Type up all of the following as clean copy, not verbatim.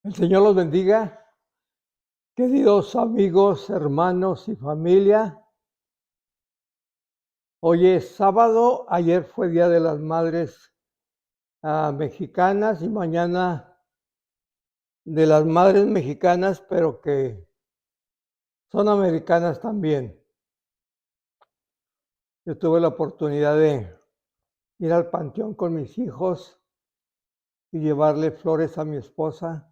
El Señor los bendiga, queridos amigos, hermanos y familia. Hoy es sábado, ayer fue Día de las Madres mexicanas y mañana de las Madres mexicanas, pero que son americanas también. Yo tuve la oportunidad de ir al panteón con mis hijos y llevarle flores a mi esposa.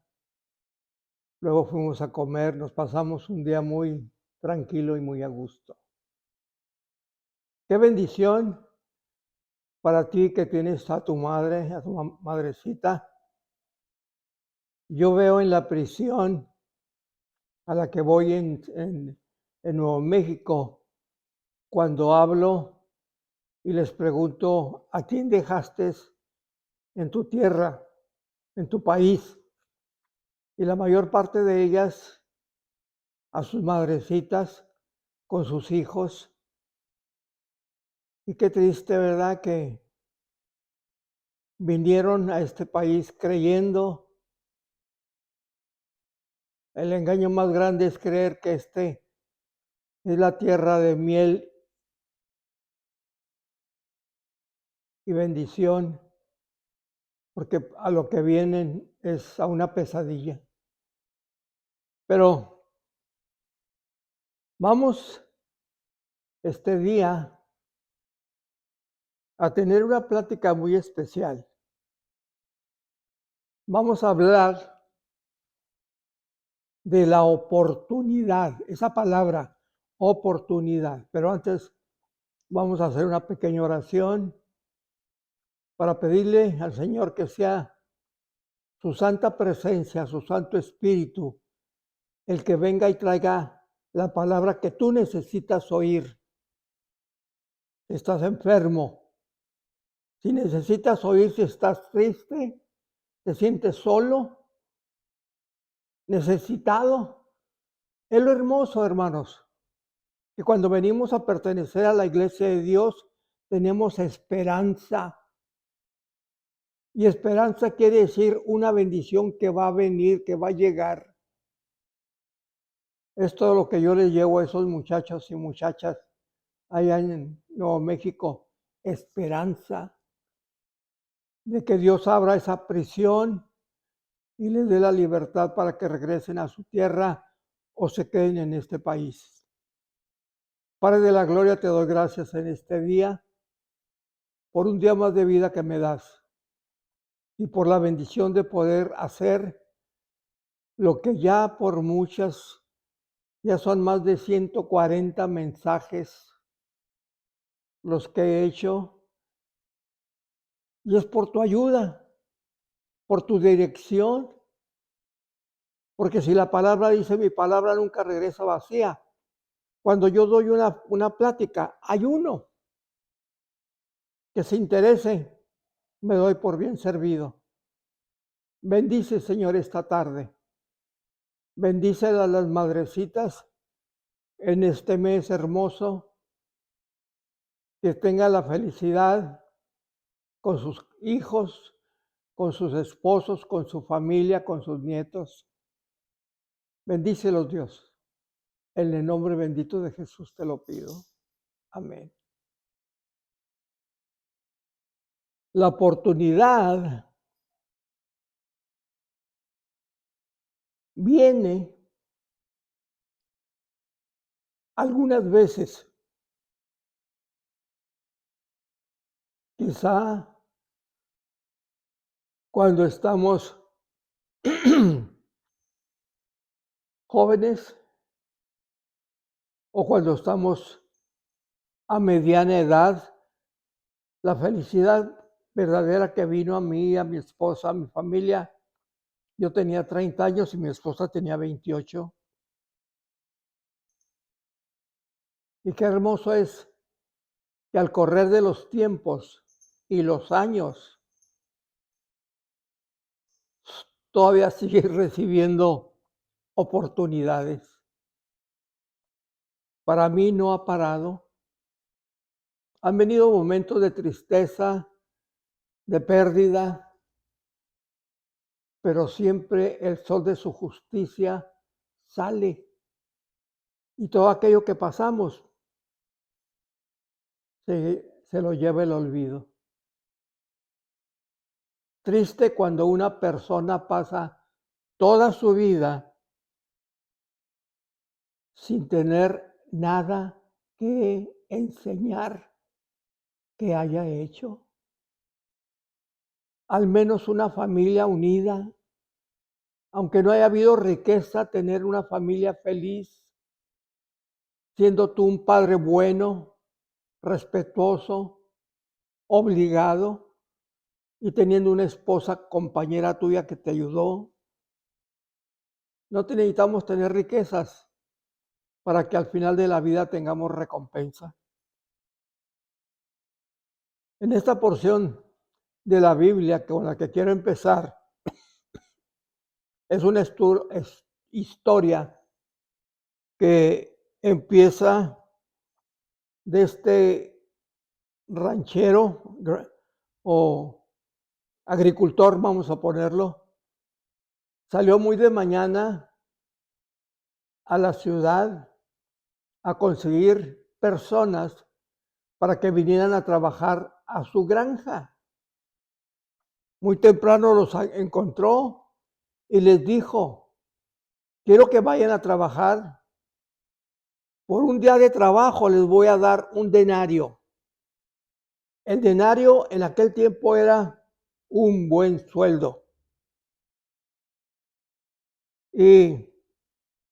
Luego fuimos a comer, nos pasamos un día muy tranquilo y muy a gusto. Qué bendición para ti que tienes a tu madre, a tu madrecita. Yo veo en la prisión a la que voy en Nuevo México, cuando hablo y les pregunto, ¿a quién dejaste en tu tierra, en tu país? Y la mayor parte de ellas, a sus madrecitas, con sus hijos. Y qué triste, ¿verdad? Que vinieron a este país creyendo. El engaño más grande es creer que es la tierra de miel y bendición, porque a lo que vienen es a una pesadilla. Pero vamos este día a tener una plática muy especial. Vamos a hablar de la oportunidad, esa palabra, oportunidad. Pero antes vamos a hacer una pequeña oración para pedirle al Señor que sea su santa presencia, su santo espíritu, el que venga y traiga la palabra que tú necesitas oír. Estás enfermo, si necesitas oír, si estás triste, te sientes solo, necesitado. Es lo hermoso, hermanos, que cuando venimos a pertenecer a la iglesia de Dios, tenemos esperanza. Y esperanza quiere decir una bendición que va a venir, que va a llegar. Es todo lo que yo les llevo a esos muchachos y muchachas allá en Nuevo México. Esperanza de que Dios abra esa prisión y les dé la libertad para que regresen a su tierra o se queden en este país. Padre de la gloria, te doy gracias en este día por un día más de vida que me das y por la bendición de poder hacer lo que ya por muchas, ya son más de 140 mensajes los que he hecho, y es por tu ayuda, por tu dirección, porque si la palabra dice, mi palabra nunca regresa vacía. Cuando yo doy una plática, hay uno que se interese, me doy por bien servido. Bendice, Señor, esta tarde. Bendice a las madrecitas en este mes hermoso, que tenga la felicidad con sus hijos, con sus esposos, con su familia, con sus nietos. Bendícelos, Dios. En el nombre bendito de Jesús te lo pido. Amén. La oportunidad viene algunas veces, quizá cuando estamos jóvenes o cuando estamos a mediana edad, la felicidad verdadera que vino a mí, a mi esposa, a mi familia. Yo tenía 30 años y mi esposa tenía 28. Y qué hermoso es que al correr de los tiempos y los años, todavía sigues recibiendo oportunidades. Para mí no ha parado. Han venido momentos de tristeza, de pérdida, pero siempre el sol de su justicia sale. Y todo aquello que pasamos se lo lleva el olvido. Triste cuando una persona pasa toda su vida sin tener nada que enseñar que haya hecho. Al menos una familia unida, aunque no haya habido riqueza, tener una familia feliz, siendo tú un padre bueno, respetuoso, obligado y teniendo una esposa compañera tuya que te ayudó. No necesitamos tener riquezas para que al final de la vida tengamos recompensa. En esta porción de la Biblia con la que quiero empezar, es una historia que empieza de este ranchero o agricultor, vamos a ponerlo. Salió muy de mañana a la ciudad a conseguir personas para que vinieran a trabajar a su granja. Muy temprano los encontró y les dijo: quiero que vayan a trabajar. Por un día de trabajo les voy a dar un denario. El denario en aquel tiempo era un buen sueldo. Y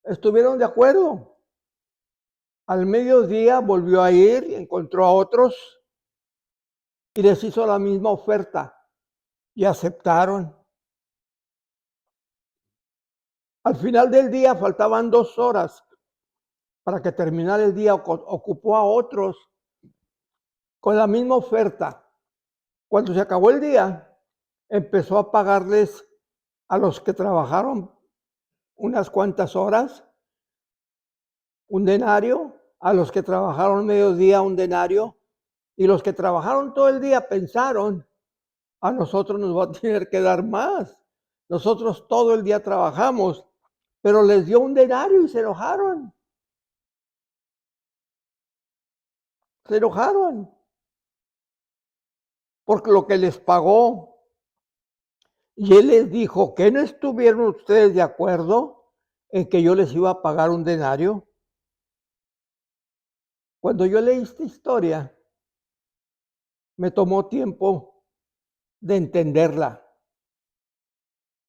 estuvieron de acuerdo. Al mediodía volvió a ir, encontró a otros y les hizo la misma oferta y aceptaron. Al final del día faltaban 2 horas para que terminara el día. Ocupó a otros con la misma oferta. Cuando se acabó el día, empezó a pagarles a los que trabajaron unas cuantas horas un denario, a los que trabajaron mediodía un denario, y los que trabajaron todo el día pensaron: a nosotros nos va a tener que dar más. Nosotros todo el día trabajamos, pero les dio un denario y se enojaron. Se enojaron por lo que les pagó. Y él les dijo: ¿que no estuvieron ustedes de acuerdo en que yo les iba a pagar un denario? Cuando yo leí esta historia, me tomó tiempo de entenderla.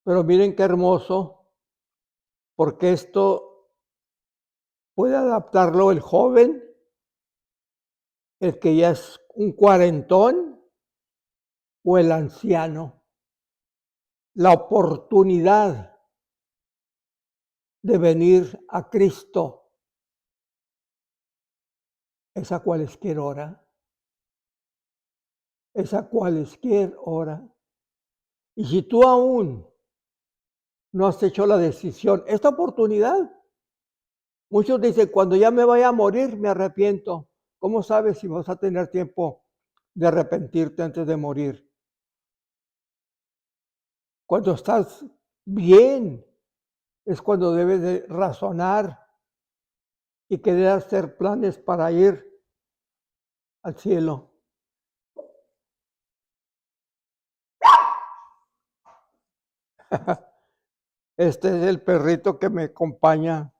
Pero miren qué hermoso, porque esto puede adaptarlo el joven, el que ya es un cuarentón, o el anciano. La oportunidad de venir a Cristo es a cualquier hora. Es a cualquier hora. Y si tú aún no has hecho la decisión, esta oportunidad, muchos dicen: cuando ya me vaya a morir, me arrepiento. ¿Cómo sabes si vas a tener tiempo de arrepentirte antes de morir? Cuando estás bien, es cuando debes de razonar y querer hacer planes para ir al cielo. Este es el perrito que me acompaña.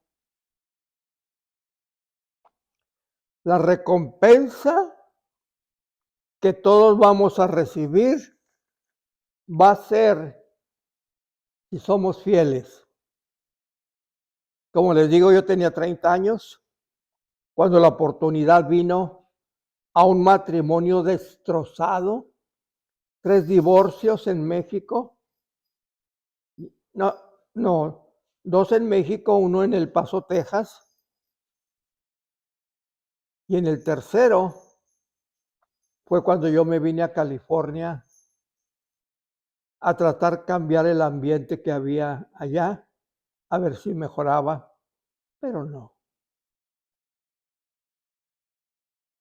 La recompensa que todos vamos a recibir va a ser si somos fieles. Como les digo, yo tenía 30 años cuando la oportunidad vino a un matrimonio destrozado, 3 divorcios en México. No, 2 en México, 1 en El Paso, Texas. Y en el tercero fue cuando yo me vine a California a tratar de cambiar el ambiente que había allá, a ver si mejoraba, pero no.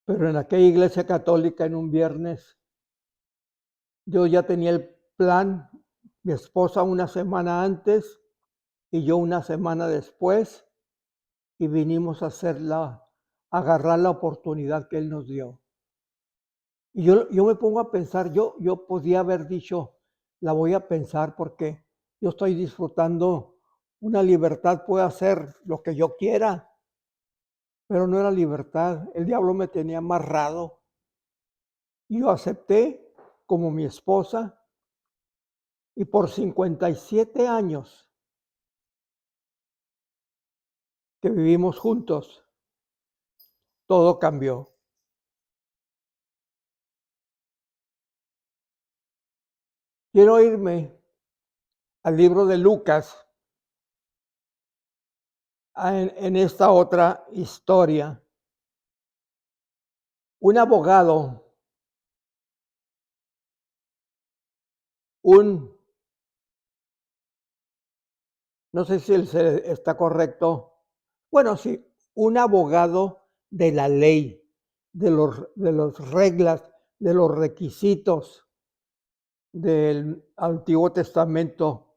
Pero en aquella iglesia católica en un viernes, yo ya tenía el plan mi esposa una semana antes y yo una semana después, y vinimos a agarrar la oportunidad que Él nos dio. Y yo me pongo a pensar, yo podía haber dicho, la voy a pensar porque yo estoy disfrutando una libertad, puedo hacer lo que yo quiera, pero no era libertad, el diablo me tenía amarrado. Y yo acepté como mi esposa y por 57 años que vivimos juntos, todo cambió. Quiero irme al libro de Lucas, en esta otra historia. Un abogado, no sé si está correcto, bueno, sí, un abogado de la ley, de las reglas, de los requisitos del Antiguo Testamento,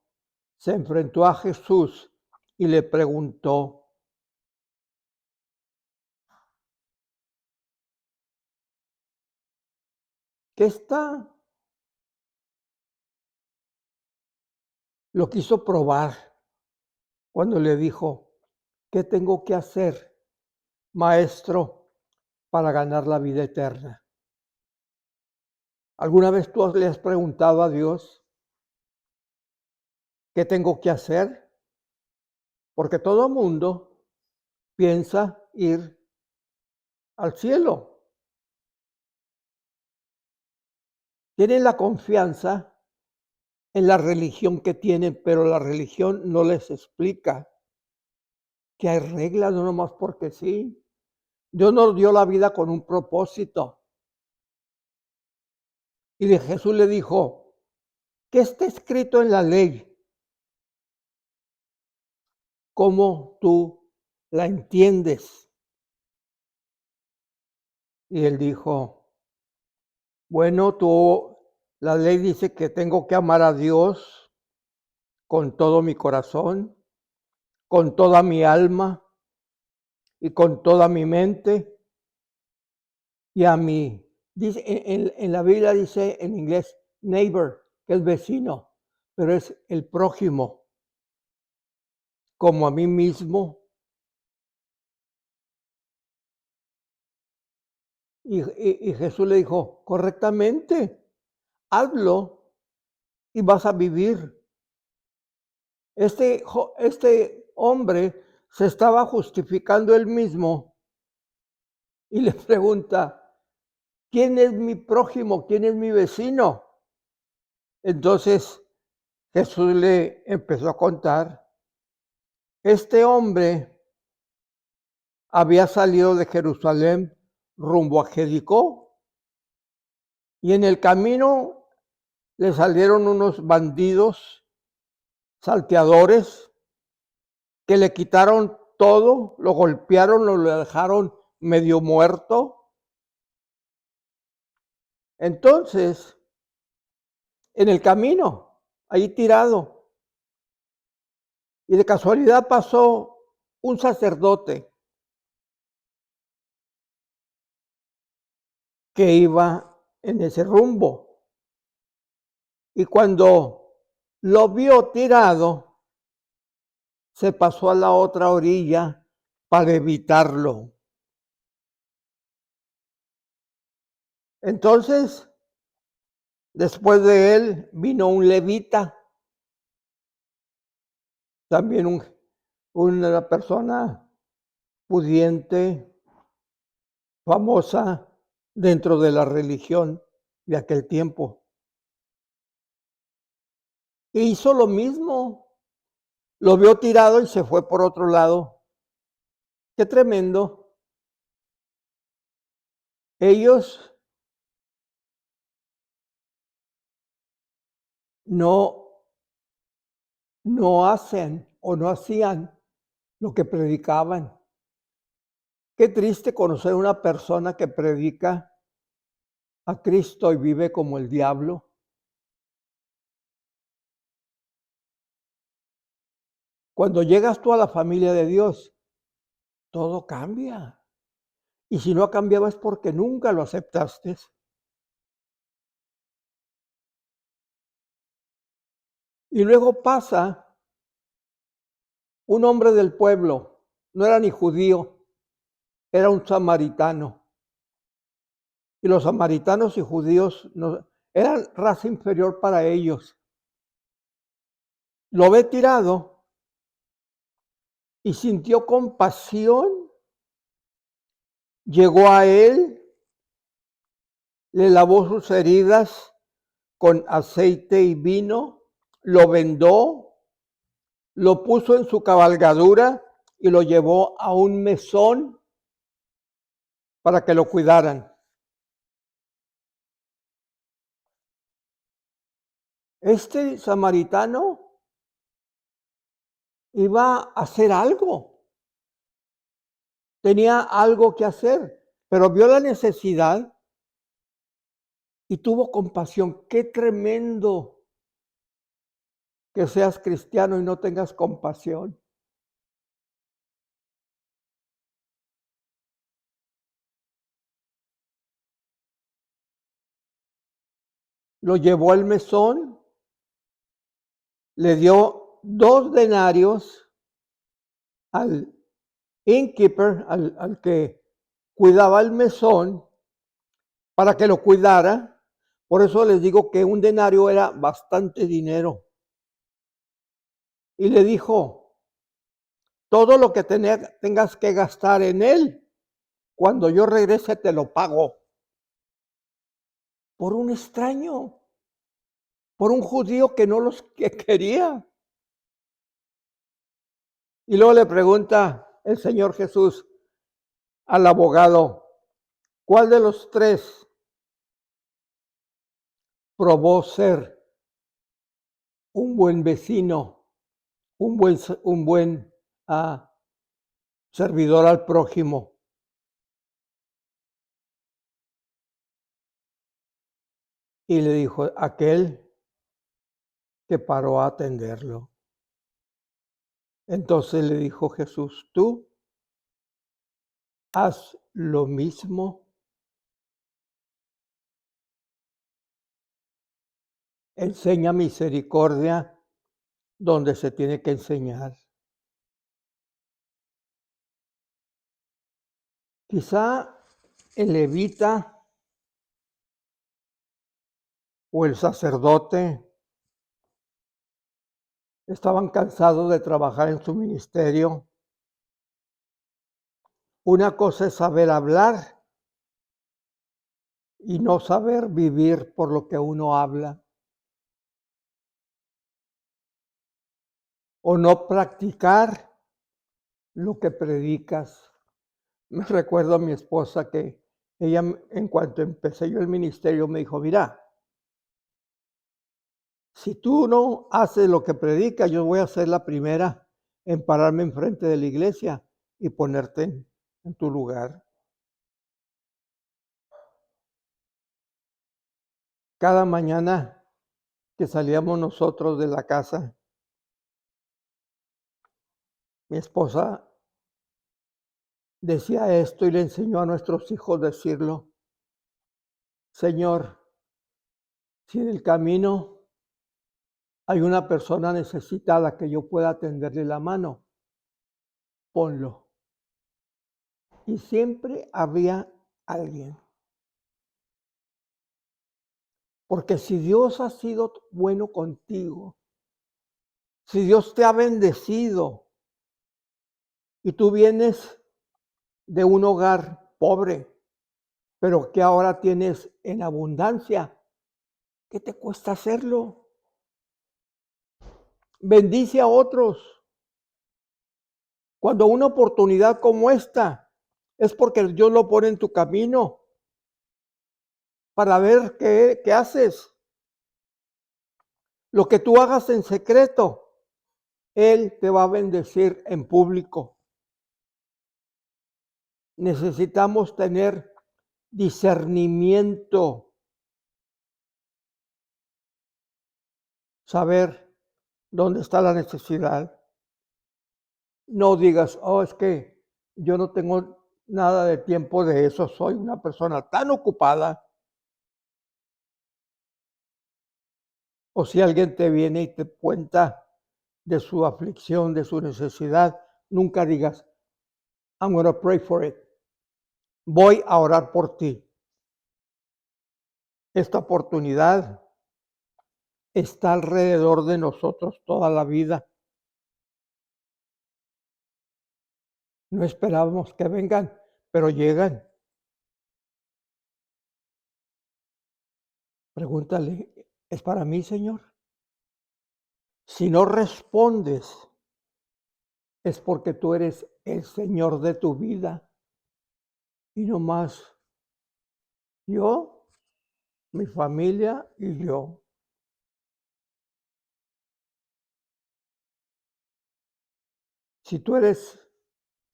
se enfrentó a Jesús y le preguntó, ¿qué está? Lo quiso probar cuando le dijo, ¿qué tengo que hacer, maestro, para ganar la vida eterna? ¿Alguna vez tú le has preguntado a Dios, qué tengo que hacer? Porque todo mundo piensa ir al cielo. Tienen la confianza en la religión que tienen, pero la religión no les explica que hay reglas, no nomás porque sí. Dios nos dio la vida con un propósito. Y de Jesús le dijo, ¿qué está escrito en la ley? ¿Cómo tú la entiendes? Y él dijo, bueno, la ley dice que tengo que amar a Dios con todo mi corazón, con toda mi alma y con toda mi mente. Y a mí, dice, en la Biblia dice en inglés neighbor, que es vecino, pero es el prójimo, como a mí mismo. Y Jesús le dijo, correctamente, hazlo y vas a vivir. Este hombre se estaba justificando él mismo y le pregunta, ¿quién es mi prójimo? ¿Quién es mi vecino? Entonces Jesús le empezó a contar, este hombre había salido de Jerusalén rumbo a Jericó y en el camino le salieron unos bandidos, salteadores, que le quitaron todo, lo golpearon, lo dejaron medio muerto. Entonces, en el camino, ahí tirado, y de casualidad pasó un sacerdote que iba en ese rumbo. Y cuando lo vio tirado, se pasó a la otra orilla para evitarlo. Entonces, después de él vino un levita, también una persona pudiente, famosa dentro de la religión de aquel tiempo. E hizo lo mismo, lo vio tirado y se fue por otro lado. Qué tremendo. Ellos no hacen o no hacían lo que predicaban. Qué triste conocer una persona que predica a Cristo y vive como el diablo. Cuando llegas tú a la familia de Dios, todo cambia. Y si no ha cambiado es porque nunca lo aceptaste. Y luego pasa un hombre del pueblo, no era ni judío, era un samaritano. Y los samaritanos y judíos eran raza inferior para ellos. Lo ve tirado y sintió compasión, llegó a él, le lavó sus heridas con aceite y vino, lo vendó, lo puso en su cabalgadura y lo llevó a un mesón para que lo cuidaran. Este samaritano iba a hacer algo, tenía algo que hacer, pero vio la necesidad y tuvo compasión. Qué tremendo que seas cristiano y no tengas compasión. Lo llevó al mesón, le dio 2 denarios al innkeeper, al que cuidaba el mesón, para que lo cuidara. Por eso les digo que un denario era bastante dinero. Y le dijo, todo lo que tengas que gastar en él, cuando yo regrese te lo pago. Por un extraño, por un judío que no los quería. Y luego le pregunta el Señor Jesús al abogado, ¿cuál de los 3 probó ser un buen vecino, un buen servidor al prójimo? Y le dijo, aquel que paró a atenderlo. Entonces le dijo Jesús, tú haz lo mismo. Enseña misericordia donde se tiene que enseñar. Quizá el levita o el sacerdote estaban cansados de trabajar en su ministerio. Una cosa es saber hablar y no saber vivir por lo que uno habla. O no practicar lo que predicas. Me recuerdo a mi esposa que ella, en cuanto empecé yo el ministerio, me dijo, mira, si tú no haces lo que predicas, yo voy a ser la primera en pararme enfrente de la iglesia y ponerte en tu lugar. Cada mañana que salíamos nosotros de la casa, mi esposa decía esto y le enseñó a nuestros hijos decirlo. Señor, si en el camino hay una persona necesitada que yo pueda tenderle la mano, ponlo. Y siempre había alguien. Porque si Dios ha sido bueno contigo, si Dios te ha bendecido y tú vienes de un hogar pobre, pero que ahora tienes en abundancia, ¿qué te cuesta hacerlo? Bendice a otros. Cuando una oportunidad como esta es porque Dios lo pone en tu camino para ver qué haces. Lo que tú hagas en secreto, Él te va a bendecir en público. Necesitamos tener discernimiento, saber dónde está la necesidad. No digas, oh, es que yo no tengo nada de tiempo de eso, soy una persona tan ocupada. O si alguien te viene y te cuenta de su aflicción, de su necesidad, nunca digas, I'm going to pray for it. Voy a orar por ti. Esta oportunidad está alrededor de nosotros toda la vida. No esperábamos que vengan, pero llegan. Pregúntale, ¿es para mí, Señor? Si no respondes, es porque tú eres el Señor de tu vida y no más yo, mi familia y yo. Si tú eres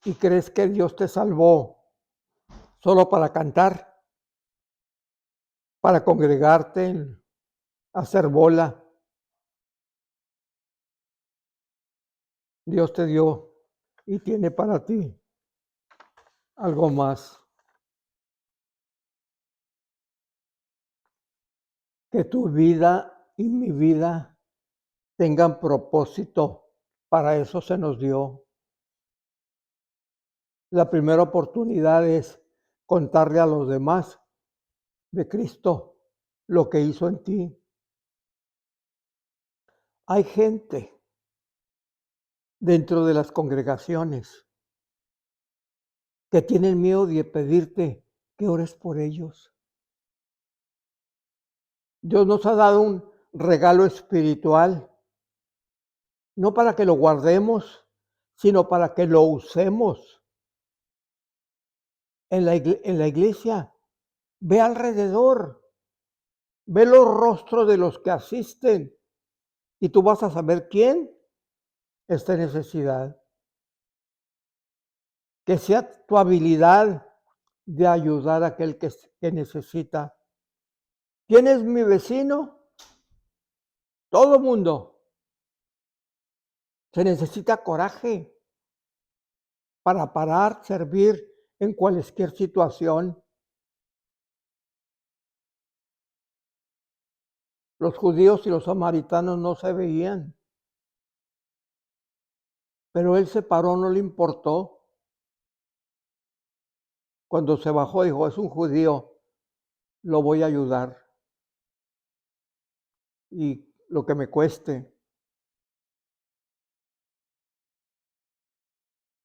y crees que Dios te salvó solo para cantar, para congregarte, hacer bola, Dios te dio y tiene para ti algo más. Que tu vida y mi vida tengan propósito. Para eso se nos dio. La primera oportunidad es contarle a los demás de Cristo lo que hizo en ti. Hay gente dentro de las congregaciones que tienen miedo de pedirte que ores por ellos. Dios nos ha dado un regalo espiritual, no para que lo guardemos, sino para que lo usemos. En la iglesia, ve alrededor, ve los rostros de los que asisten y tú vas a saber quién está en necesidad. Que sea tu habilidad de ayudar a aquel que necesita. ¿Quién es mi vecino? Todo mundo. Se necesita coraje para parar, servir en cualquier situación. Los judíos y los samaritanos no se veían, pero él se paró, no le importó. Cuando se bajó, dijo, es un judío, lo voy a ayudar. Y lo que me cueste.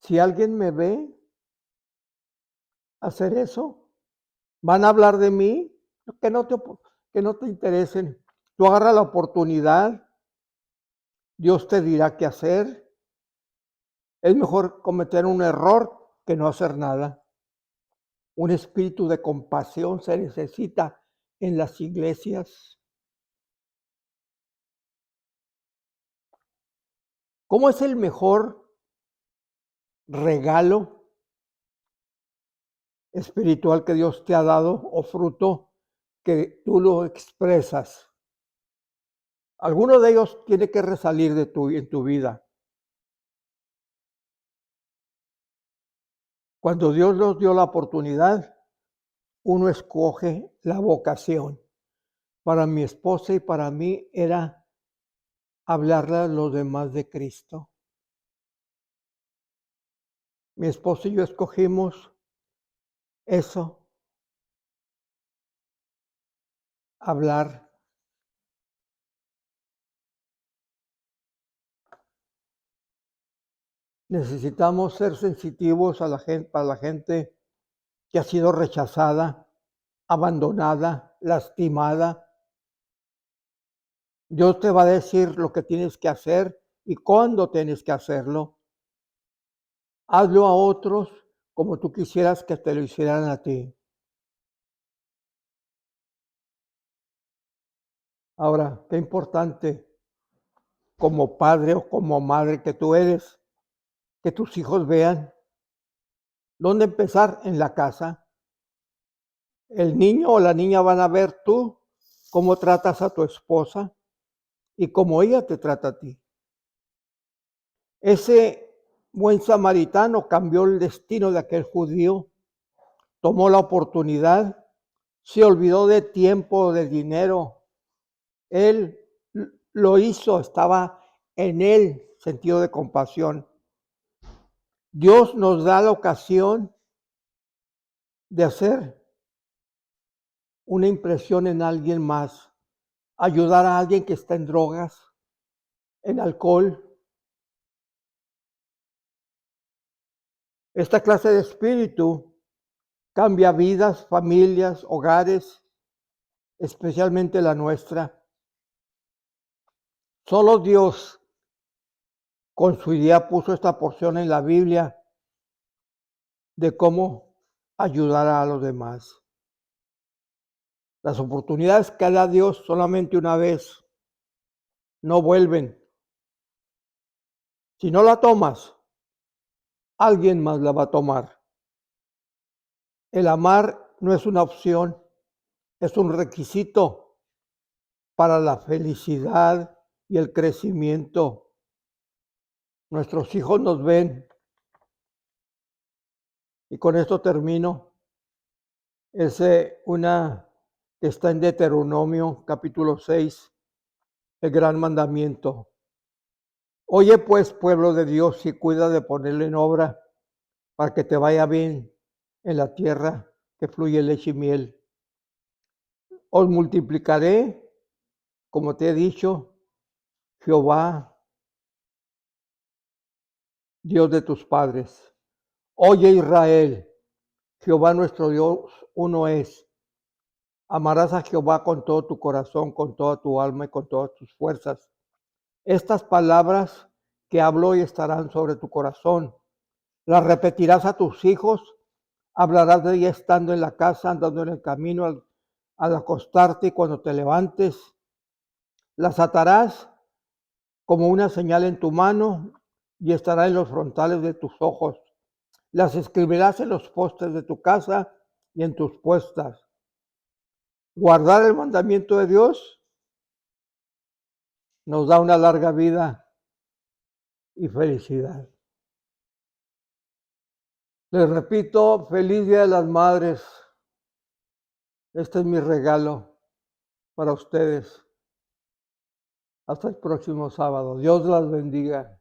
Si alguien me ve hacer eso, van a hablar de mí, que no te interesen. Tú agarra la oportunidad, Dios te dirá qué hacer. Es mejor cometer un error que no hacer nada. Un espíritu de compasión se necesita en las iglesias. ¿Cómo es el mejor regalo espiritual que Dios te ha dado o fruto que tú lo expresas? Alguno de ellos tiene que resalir en tu vida. Cuando Dios nos dio la oportunidad, uno escoge la vocación. Para mi esposa y para mí era hablarle a los demás de Cristo. Mi esposa y yo escogimos eso, hablar. Necesitamos ser sensitivos a la gente, para la gente que ha sido rechazada, abandonada, lastimada. Dios te va a decir lo que tienes que hacer y cuándo tienes que hacerlo. Hazlo a otros como tú quisieras que te lo hicieran a ti. Ahora, qué importante como padre o como madre que tú eres, que tus hijos vean dónde empezar en la casa. El niño o la niña van a ver tú cómo tratas a tu esposa y cómo ella te trata a ti. Ese buen samaritano cambió el destino de aquel judío, tomó la oportunidad, se olvidó de tiempo, de dinero. Él lo hizo, estaba en él sentido de compasión. Dios nos da la ocasión de hacer una impresión en alguien más, ayudar a alguien que está en drogas, en alcohol. Esta clase de espíritu cambia vidas, familias, hogares, especialmente la nuestra. Solo Dios con su idea puso esta porción en la Biblia de cómo ayudar a los demás. Las oportunidades que da Dios solamente una vez no vuelven. Si no la tomas, alguien más la va a tomar. El amar no es una opción, es un requisito para la felicidad y el crecimiento. Nuestros hijos nos ven. Y con esto termino. Es una que está en Deuteronomio capítulo 6, el gran mandamiento. Oye pues, pueblo de Dios, y cuida de ponerlo en obra para que te vaya bien en la tierra que fluye leche y miel. Os multiplicaré, como te he dicho, Jehová, Dios de tus padres. Oye Israel, Jehová nuestro Dios uno es. Amarás a Jehová con todo tu corazón, con toda tu alma y con todas tus fuerzas. Estas palabras que hablo hoy estarán sobre tu corazón. Las repetirás a tus hijos, hablarás de ella estando en la casa, andando en el camino, al acostarte y cuando te levantes. Las atarás como una señal en tu mano y estará en los frontales de tus ojos. Las escribirás en los postes de tu casa y en tus puertas. Guardar el mandamiento de Dios nos da una larga vida y felicidad. Les repito, feliz Día de las Madres. Este es mi regalo para ustedes. Hasta el próximo sábado. Dios las bendiga.